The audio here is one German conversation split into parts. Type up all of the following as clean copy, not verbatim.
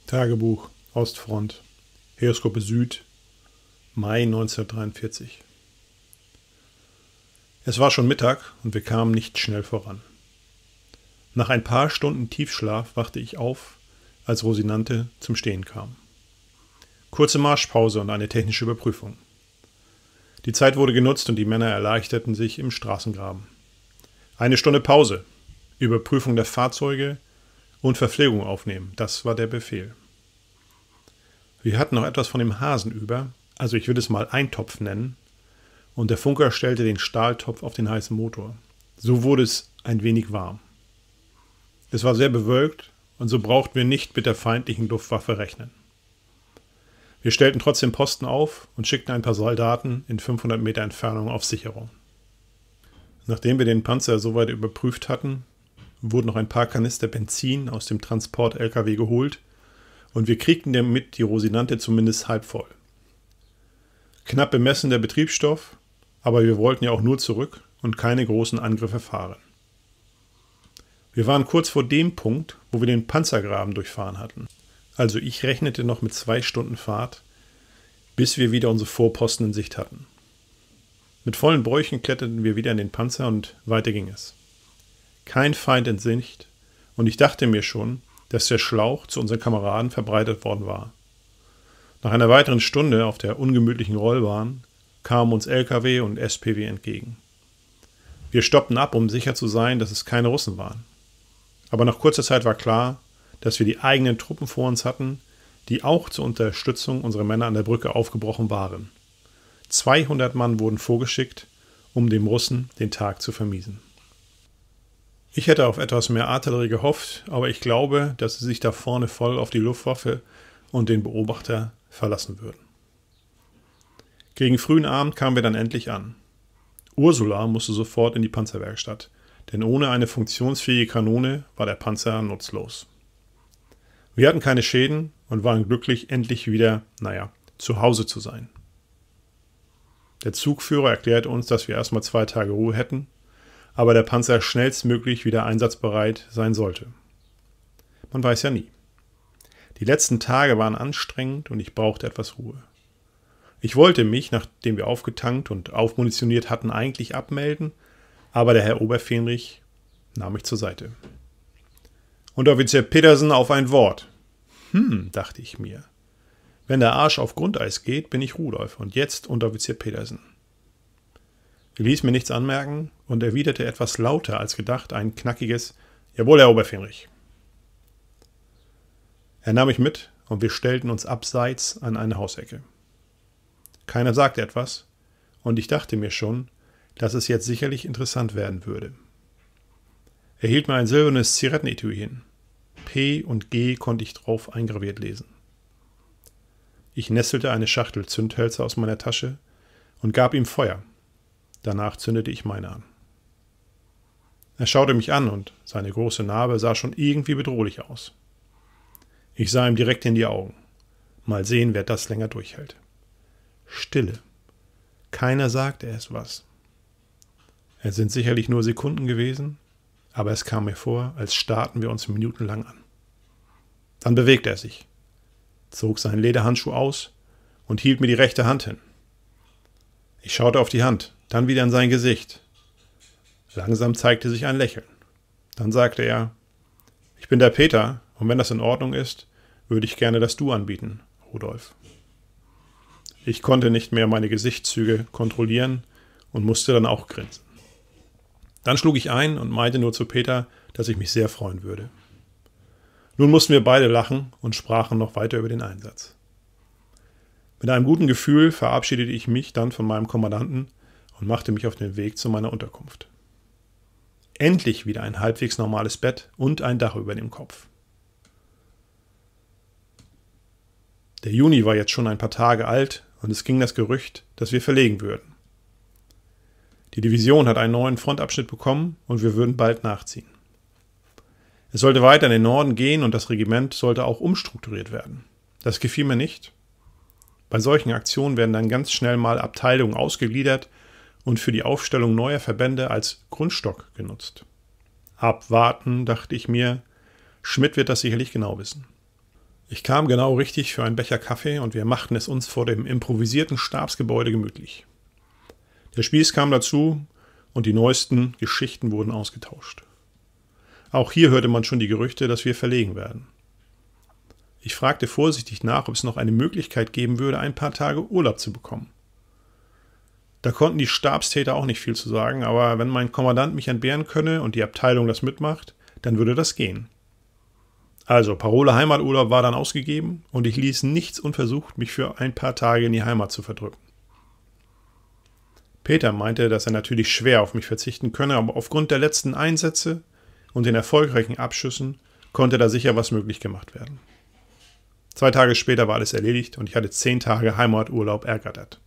Tagebuch Ostfront, Heeresgruppe Süd, Mai 1943. Es war schon Mittag und wir kamen nicht schnell voran. Nach ein paar Stunden Tiefschlaf wachte ich auf, als Rosinante zum Stehen kam. Kurze Marschpause und eine technische Überprüfung. Die Zeit wurde genutzt und die Männer erleichterten sich im Straßengraben. Eine Stunde Pause, Überprüfung der Fahrzeuge und Verpflegung aufnehmen, das war der Befehl. Wir hatten noch etwas von dem Hasen über, also ich würde es mal Eintopf nennen, und der Funker stellte den Stahltopf auf den heißen Motor. So wurde es ein wenig warm. Es war sehr bewölkt und so brauchten wir nicht mit der feindlichen Luftwaffe rechnen. Wir stellten trotzdem Posten auf und schickten ein paar Soldaten in 500 Meter Entfernung auf Sicherung. Nachdem wir den Panzer soweit überprüft hatten, wurden noch ein paar Kanister Benzin aus dem Transport-LKW geholt und wir kriegten damit die Rosinante zumindest halb voll. Knapp bemessen der Betriebsstoff, aber wir wollten ja auch nur zurück und keine großen Angriffe fahren. Wir waren kurz vor dem Punkt, wo wir den Panzergraben durchfahren hatten. Also ich rechnete noch mit 2 Stunden Fahrt, bis wir wieder unsere Vorposten in Sicht hatten. Mit vollen Bäuchen kletterten wir wieder in den Panzer und weiter ging es. Kein Feind in Sicht und ich dachte mir schon, dass der Schlauch zu unseren Kameraden verbreitet worden war. Nach einer weiteren Stunde auf der ungemütlichen Rollbahn kamen uns LKW und SPW entgegen. Wir stoppten ab, um sicher zu sein, dass es keine Russen waren. Aber nach kurzer Zeit war klar, dass wir die eigenen Truppen vor uns hatten, die auch zur Unterstützung unserer Männer an der Brücke aufgebrochen waren. 200 Mann wurden vorgeschickt, um dem Russen den Tag zu vermiesen. Ich hätte auf etwas mehr Artillerie gehofft, aber ich glaube, dass sie sich da vorne voll auf die Luftwaffe und den Beobachter verlassen würden. Gegen frühen Abend kamen wir dann endlich an. Ursula musste sofort in die Panzerwerkstatt, denn ohne eine funktionsfähige Kanone war der Panzer nutzlos. Wir hatten keine Schäden und waren glücklich, endlich wieder, zu Hause zu sein. Der Zugführer erklärte uns, dass wir erstmal 2 Tage Ruhe hätten, aber der Panzer schnellstmöglich wieder einsatzbereit sein sollte. Man weiß ja nie. Die letzten Tage waren anstrengend und ich brauchte etwas Ruhe. Ich wollte mich, nachdem wir aufgetankt und aufmunitioniert hatten, eigentlich abmelden, aber der Herr Oberfähnrich nahm mich zur Seite. Unteroffizier Petersen auf ein Wort. Dachte ich mir. Wenn der Arsch auf Grundeis geht, bin ich Rudolf und jetzt Unteroffizier Petersen. Er ließ mir nichts anmerken und erwiderte etwas lauter als gedacht ein knackiges »Jawohl, Herr Oberfähnrich«. Er nahm mich mit und wir stellten uns abseits an eine Hausecke. Keiner sagte etwas und ich dachte mir schon, dass es jetzt sicherlich interessant werden würde. Er hielt mir ein silbernes Zigarettenetui hin. P und G konnte ich drauf eingraviert lesen. Ich nesselte eine Schachtel Zündhölzer aus meiner Tasche und gab ihm Feuer. Danach zündete ich meine an. Er schaute mich an und seine große Narbe sah schon irgendwie bedrohlich aus. Ich sah ihm direkt in die Augen. Mal sehen, wer das länger durchhält. Stille. Keiner sagte erst was. Es sind sicherlich nur Sekunden gewesen, aber es kam mir vor, als starrten wir uns minutenlang an. Dann bewegte er sich, zog seinen Lederhandschuh aus und hielt mir die rechte Hand hin. Ich schaute auf die Hand, dann wieder in sein Gesicht. Langsam zeigte sich ein Lächeln. Dann sagte er, »Ich bin der Peter, und wenn das in Ordnung ist, würde ich gerne das Du anbieten, Rudolf.« Ich konnte nicht mehr meine Gesichtszüge kontrollieren und musste dann auch grinsen. Dann schlug ich ein und meinte nur zu Peter, dass ich mich sehr freuen würde. Nun mussten wir beide lachen und sprachen noch weiter über den Einsatz. Mit einem guten Gefühl verabschiedete ich mich dann von meinem Kommandanten und machte mich auf den Weg zu meiner Unterkunft. Endlich wieder ein halbwegs normales Bett und ein Dach über dem Kopf. Der Juni war jetzt schon ein paar Tage alt und es ging das Gerücht, dass wir verlegen würden. Die Division hat einen neuen Frontabschnitt bekommen und wir würden bald nachziehen. Es sollte weiter in den Norden gehen und das Regiment sollte auch umstrukturiert werden. Das gefiel mir nicht. Bei solchen Aktionen werden dann ganz schnell mal Abteilungen ausgegliedert und für die Aufstellung neuer Verbände als Grundstock genutzt. Abwarten, dachte ich mir, Schmidt wird das sicherlich genau wissen. Ich kam genau richtig für einen Becher Kaffee und wir machten es uns vor dem improvisierten Stabsgebäude gemütlich. Der Spieß kam dazu und die neuesten Geschichten wurden ausgetauscht. Auch hier hörte man schon die Gerüchte, dass wir verlegen werden. Ich fragte vorsichtig nach, ob es noch eine Möglichkeit geben würde, ein paar Tage Urlaub zu bekommen. Da konnten die Stabstäter auch nicht viel zu sagen, aber wenn mein Kommandant mich entbehren könne und die Abteilung das mitmacht, dann würde das gehen. Also, Parole Heimaturlaub war dann ausgegeben und ich ließ nichts unversucht, mich für ein paar Tage in die Heimat zu verdrücken. Peter meinte, dass er natürlich schwer auf mich verzichten könne, aber aufgrund der letzten Einsätze und den erfolgreichen Abschüssen konnte da sicher was möglich gemacht werden. 2 Tage später war alles erledigt und ich hatte 10 Tage Heimaturlaub ergattert.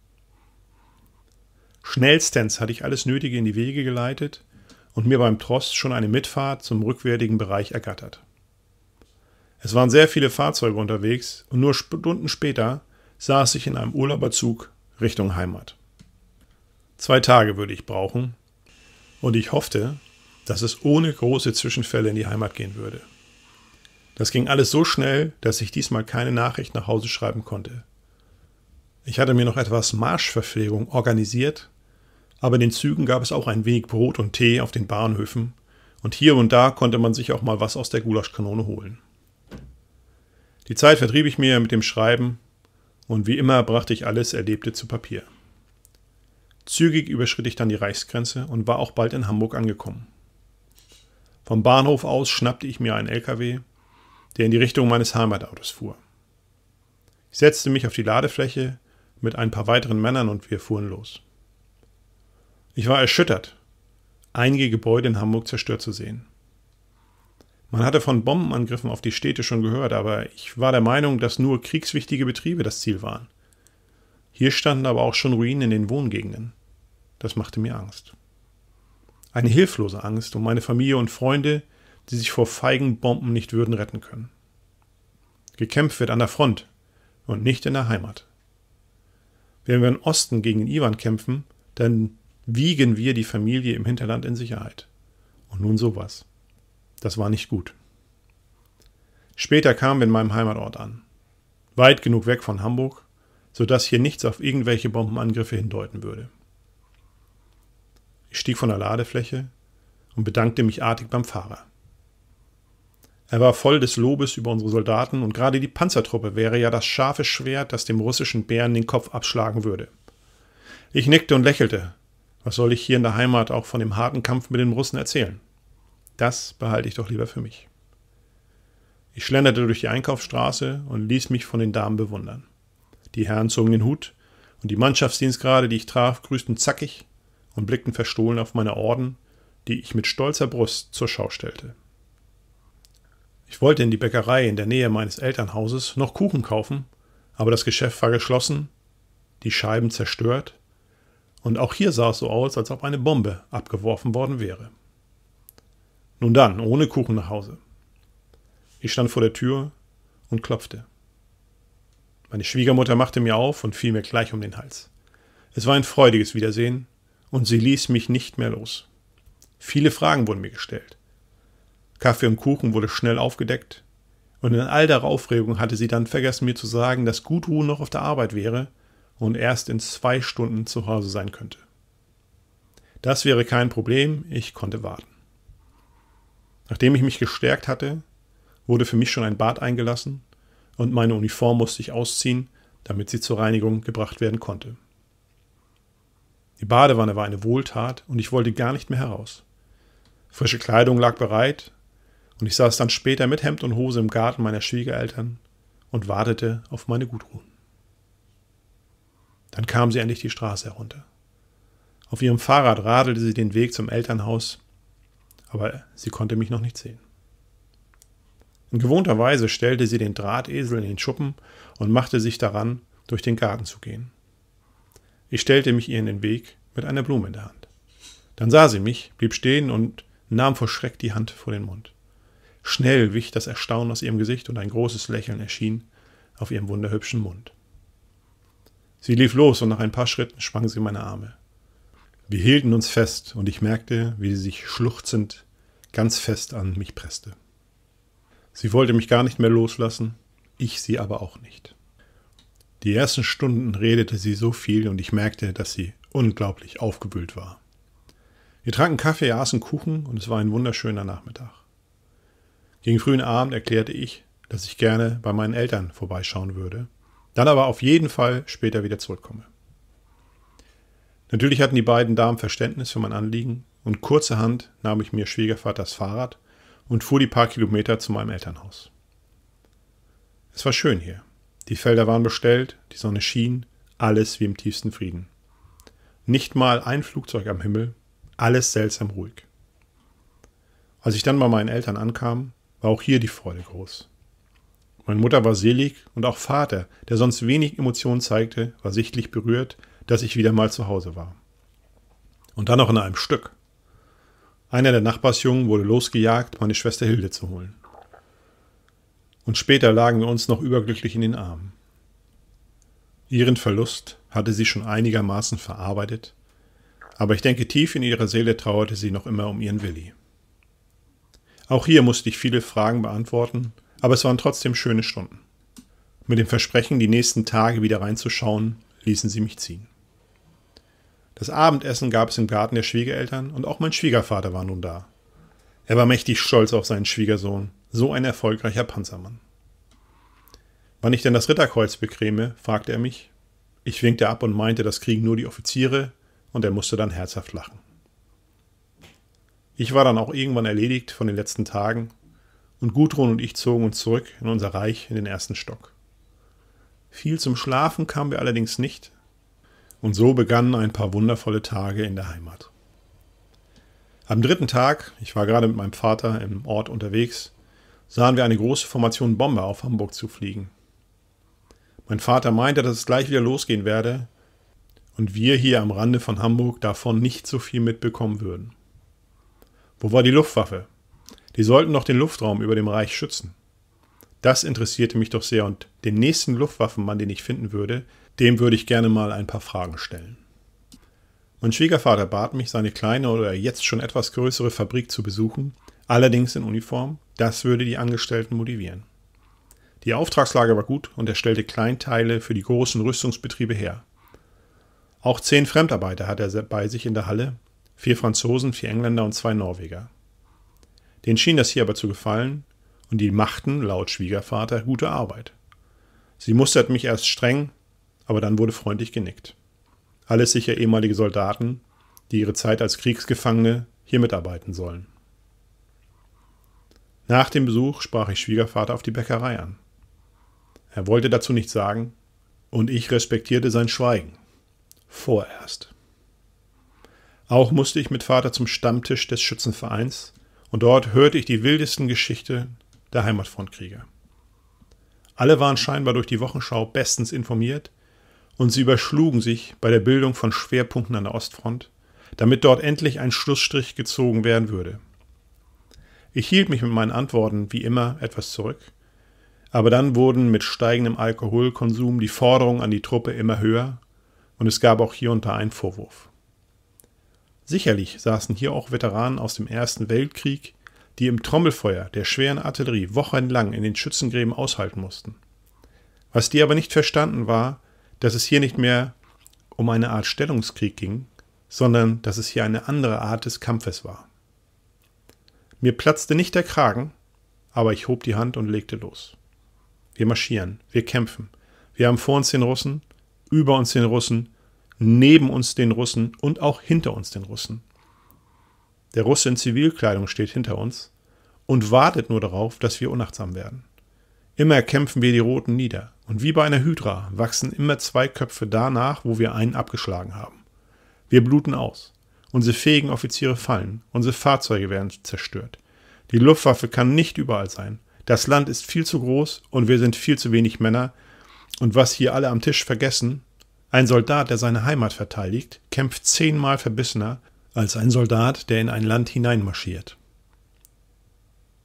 Schnellstens hatte ich alles Nötige in die Wege geleitet und mir beim Trost schon eine Mitfahrt zum rückwärtigen Bereich ergattert. Es waren sehr viele Fahrzeuge unterwegs und nur Stunden später saß ich in einem Urlauberzug Richtung Heimat. 2 Tage würde ich brauchen und ich hoffte, dass es ohne große Zwischenfälle in die Heimat gehen würde. Das ging alles so schnell, dass ich diesmal keine Nachricht nach Hause schreiben konnte. Ich hatte mir noch etwas Marschverpflegung organisiert, aber in den Zügen gab es auch ein wenig Brot und Tee auf den Bahnhöfen und hier und da konnte man sich auch mal was aus der Gulaschkanone holen. Die Zeit vertrieb ich mir mit dem Schreiben und wie immer brachte ich alles Erlebte zu Papier. Zügig überschritt ich dann die Reichsgrenze und war auch bald in Hamburg angekommen. Vom Bahnhof aus schnappte ich mir einen LKW, der in die Richtung meines Heimatautos fuhr. Ich setzte mich auf die Ladefläche mit ein paar weiteren Männern und wir fuhren los. Ich war erschüttert, einige Gebäude in Hamburg zerstört zu sehen. Man hatte von Bombenangriffen auf die Städte schon gehört, aber ich war der Meinung, dass nur kriegswichtige Betriebe das Ziel waren. Hier standen aber auch schon Ruinen in den Wohngegenden. Das machte mir Angst. Eine hilflose Angst um meine Familie und Freunde, die sich vor feigen Bomben nicht würden retten können. Gekämpft wird an der Front und nicht in der Heimat. Wenn wir im Osten gegen den Iwan kämpfen, dann wiegen wir die Familie im Hinterland in Sicherheit. Und nun sowas. Das war nicht gut. Später kamen wir in meinem Heimatort an. Weit genug weg von Hamburg, sodass hier nichts auf irgendwelche Bombenangriffe hindeuten würde. Ich stieg von der Ladefläche und bedankte mich artig beim Fahrer. Er war voll des Lobes über unsere Soldaten und gerade die Panzertruppe wäre ja das scharfe Schwert, das dem russischen Bären den Kopf abschlagen würde. Ich nickte und lächelte. Was soll ich hier in der Heimat auch von dem harten Kampf mit den Russen erzählen? Das behalte ich doch lieber für mich. Ich schlenderte durch die Einkaufsstraße und ließ mich von den Damen bewundern. Die Herren zogen den Hut und die Mannschaftsdienstgrade, die ich traf, grüßten zackig und blickten verstohlen auf meine Orden, die ich mit stolzer Brust zur Schau stellte. Ich wollte in die Bäckerei in der Nähe meines Elternhauses noch Kuchen kaufen, aber das Geschäft war geschlossen, die Scheiben zerstört und auch hier sah es so aus, als ob eine Bombe abgeworfen worden wäre. Nun dann, ohne Kuchen nach Hause. Ich stand vor der Tür und klopfte. Meine Schwiegermutter machte mir auf und fiel mir gleich um den Hals. Es war ein freudiges Wiedersehen und sie ließ mich nicht mehr los. Viele Fragen wurden mir gestellt. Kaffee und Kuchen wurde schnell aufgedeckt und in all der Aufregung hatte sie dann vergessen, mir zu sagen, dass Gudrun noch auf der Arbeit wäre und erst in 2 Stunden zu Hause sein könnte. Das wäre kein Problem, ich konnte warten. Nachdem ich mich gestärkt hatte, wurde für mich schon ein Bad eingelassen und meine Uniform musste ich ausziehen, damit sie zur Reinigung gebracht werden konnte. Die Badewanne war eine Wohltat und ich wollte gar nicht mehr heraus. Frische Kleidung lag bereit und ich saß dann später mit Hemd und Hose im Garten meiner Schwiegereltern und wartete auf meine Gudrun. Dann kam sie endlich die Straße herunter. Auf ihrem Fahrrad radelte sie den Weg zum Elternhaus, aber sie konnte mich noch nicht sehen. In gewohnter Weise stellte sie den Drahtesel in den Schuppen und machte sich daran, durch den Garten zu gehen. Ich stellte mich ihr in den Weg mit einer Blume in der Hand. Dann sah sie mich, blieb stehen und nahm vor Schreck die Hand vor den Mund. Schnell wich das Erstaunen aus ihrem Gesicht und ein großes Lächeln erschien auf ihrem wunderhübschen Mund. Sie lief los und nach ein paar Schritten schwang sie meine Arme. Wir hielten uns fest und ich merkte, wie sie sich schluchzend ganz fest an mich presste. Sie wollte mich gar nicht mehr loslassen ich sie aber auch nicht. Die ersten Stunden redete sie so viel und ich merkte, dass sie unglaublich aufgewühlt war. Wir tranken Kaffee, aßen Kuchen und es war ein wunderschöner Nachmittag. Gegen frühen Abend erklärte ich, dass ich gerne bei meinen Eltern vorbeischauen würde, dann aber auf jeden Fall später wieder zurückkomme. Natürlich hatten die beiden Damen Verständnis für mein Anliegen und kurzerhand nahm ich mir Schwiegervaters Fahrrad und fuhr die paar Kilometer zu meinem Elternhaus. Es war schön hier. Die Felder waren bestellt, die Sonne schien, alles wie im tiefsten Frieden. Nicht mal ein Flugzeug am Himmel, alles seltsam ruhig. Als ich dann bei meinen Eltern ankam, war auch hier die Freude groß. Meine Mutter war selig und auch Vater, der sonst wenig Emotionen zeigte, war sichtlich berührt, dass ich wieder mal zu Hause war. Und dann noch in einem Stück. Einer der Nachbarsjungen wurde losgejagt, meine Schwester Hilde zu holen. Und später lagen wir uns noch überglücklich in den Armen. Ihren Verlust hatte sie schon einigermaßen verarbeitet, aber ich denke, tief in ihrer Seele trauerte sie noch immer um ihren Willi. Auch hier musste ich viele Fragen beantworten, aber es waren trotzdem schöne Stunden. Mit dem Versprechen, die nächsten Tage wieder reinzuschauen, ließen sie mich ziehen. Das Abendessen gab es im Garten der Schwiegereltern und auch mein Schwiegervater war nun da. Er war mächtig stolz auf seinen Schwiegersohn, so ein erfolgreicher Panzermann. Wann ich denn das Ritterkreuz bekäme, fragte er mich. Ich winkte ab und meinte, das kriegen nur die Offiziere, und er musste dann herzhaft lachen. Ich war dann auch irgendwann erledigt von den letzten Tagen und Gudrun und ich zogen uns zurück in unser Reich in den ersten Stock. Viel zum Schlafen kamen wir allerdings nicht und so begannen ein paar wundervolle Tage in der Heimat. Am dritten Tag, ich war gerade mit meinem Vater im Ort unterwegs, sahen wir eine große Formation Bomber auf Hamburg zufliegen. Mein Vater meinte, dass es gleich wieder losgehen werde und wir hier am Rande von Hamburg davon nicht so viel mitbekommen würden. Wo war die Luftwaffe? Die sollten doch den Luftraum über dem Reich schützen. Das interessierte mich doch sehr und den nächsten Luftwaffenmann, den ich finden würde, dem würde ich gerne mal ein paar Fragen stellen. Mein Schwiegervater bat mich, seine kleine oder jetzt schon etwas größere Fabrik zu besuchen, allerdings in Uniform. Das würde die Angestellten motivieren. Die Auftragslage war gut und er stellte Kleinteile für die großen Rüstungsbetriebe her. Auch 10 Fremdarbeiter hatte er bei sich in der Halle, 4 Franzosen, 4 Engländer und 2 Norweger. Denen schien das hier aber zu gefallen und die machten, laut Schwiegervater, gute Arbeit. Sie musterten mich erst streng, aber dann wurde freundlich genickt. Alles sicher ehemalige Soldaten, die ihre Zeit als Kriegsgefangene hier mitarbeiten sollen. Nach dem Besuch sprach ich Schwiegervater auf die Bäckerei an. Er wollte dazu nichts sagen und ich respektierte sein Schweigen. Vorerst. Auch musste ich mit Vater zum Stammtisch des Schützenvereins und dort hörte ich die wildesten Geschichten der Heimatfrontkrieger. Alle waren scheinbar durch die Wochenschau bestens informiert und sie überschlugen sich bei der Bildung von Schwerpunkten an der Ostfront, damit dort endlich ein Schlussstrich gezogen werden würde. Ich hielt mich mit meinen Antworten wie immer etwas zurück, aber dann wurden mit steigendem Alkoholkonsum die Forderungen an die Truppe immer höher und es gab auch hier und da einen Vorwurf. Sicherlich saßen hier auch Veteranen aus dem Ersten Weltkrieg, die im Trommelfeuer der schweren Artillerie wochenlang in den Schützengräben aushalten mussten. Was die aber nicht verstanden war, dass es hier nicht mehr um eine Art Stellungskrieg ging, sondern dass es hier eine andere Art des Kampfes war. Mir platzte nicht der Kragen, aber ich hob die Hand und legte los. Wir marschieren, wir kämpfen. Wir haben vor uns den Russen, über uns den Russen, neben uns den Russen und auch hinter uns den Russen. Der Russe in Zivilkleidung steht hinter uns und wartet nur darauf, dass wir unachtsam werden. Immer kämpfen wir die Roten nieder und wie bei einer Hydra wachsen immer 2 Köpfe danach, wo wir einen abgeschlagen haben. Wir bluten aus. Unsere fähigen Offiziere fallen, unsere Fahrzeuge werden zerstört. Die Luftwaffe kann nicht überall sein. Das Land ist viel zu groß und wir sind viel zu wenig Männer. Und was hier alle am Tisch vergessen, ein Soldat, der seine Heimat verteidigt, kämpft 10-mal verbissener als ein Soldat, der in ein Land hineinmarschiert.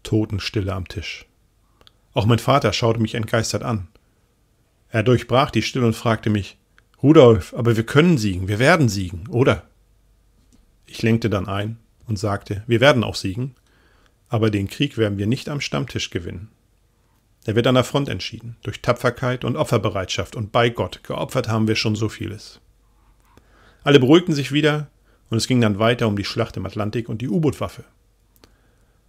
Totenstille am Tisch. Auch mein Vater schaute mich entgeistert an. Er durchbrach die Stille und fragte mich, »Rudolf, aber wir können siegen, wir werden siegen, oder?« Ich lenkte dann ein und sagte, wir werden auch siegen, aber den Krieg werden wir nicht am Stammtisch gewinnen. Der wird an der Front entschieden, durch Tapferkeit und Opferbereitschaft, und bei Gott, geopfert haben wir schon so vieles. Alle beruhigten sich wieder, und es ging dann weiter um die Schlacht im Atlantik und die U-Boot-Waffe.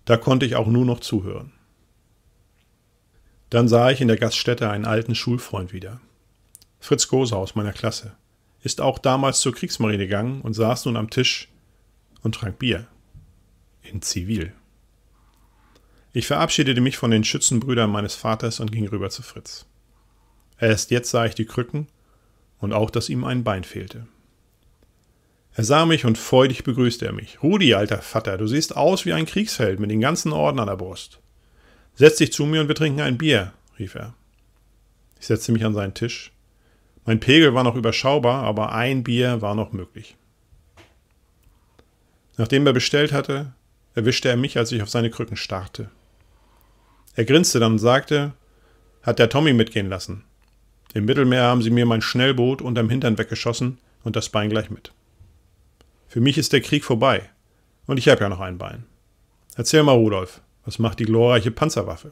Da konnte ich auch nur noch zuhören. Dann sah ich in der Gaststätte einen alten Schulfreund wieder. Fritz Goser aus meiner Klasse ist auch damals zur Kriegsmarine gegangen und saß nun am Tisch und trank Bier. In Zivil. Ich verabschiedete mich von den Schützenbrüdern meines Vaters und ging rüber zu Fritz. Erst jetzt sah ich die Krücken und auch, dass ihm ein Bein fehlte. Er sah mich und freudig begrüßte er mich. »Rudi, alter Vater, du siehst aus wie ein Kriegsheld mit den ganzen Orden an der Brust. Setz dich zu mir und wir trinken ein Bier«, rief er. Ich setzte mich an seinen Tisch. Mein Pegel war noch überschaubar, aber ein Bier war noch möglich. Nachdem er bestellt hatte, erwischte er mich, als ich auf seine Krücken starrte. Er grinste dann und sagte, »Hat der Tommy mitgehen lassen. Im Mittelmeer haben sie mir mein Schnellboot unterm Hintern weggeschossen und das Bein gleich mit. Für mich ist der Krieg vorbei und ich habe ja noch ein Bein. Erzähl mal, Rudolf, was macht die glorreiche Panzerwaffe?«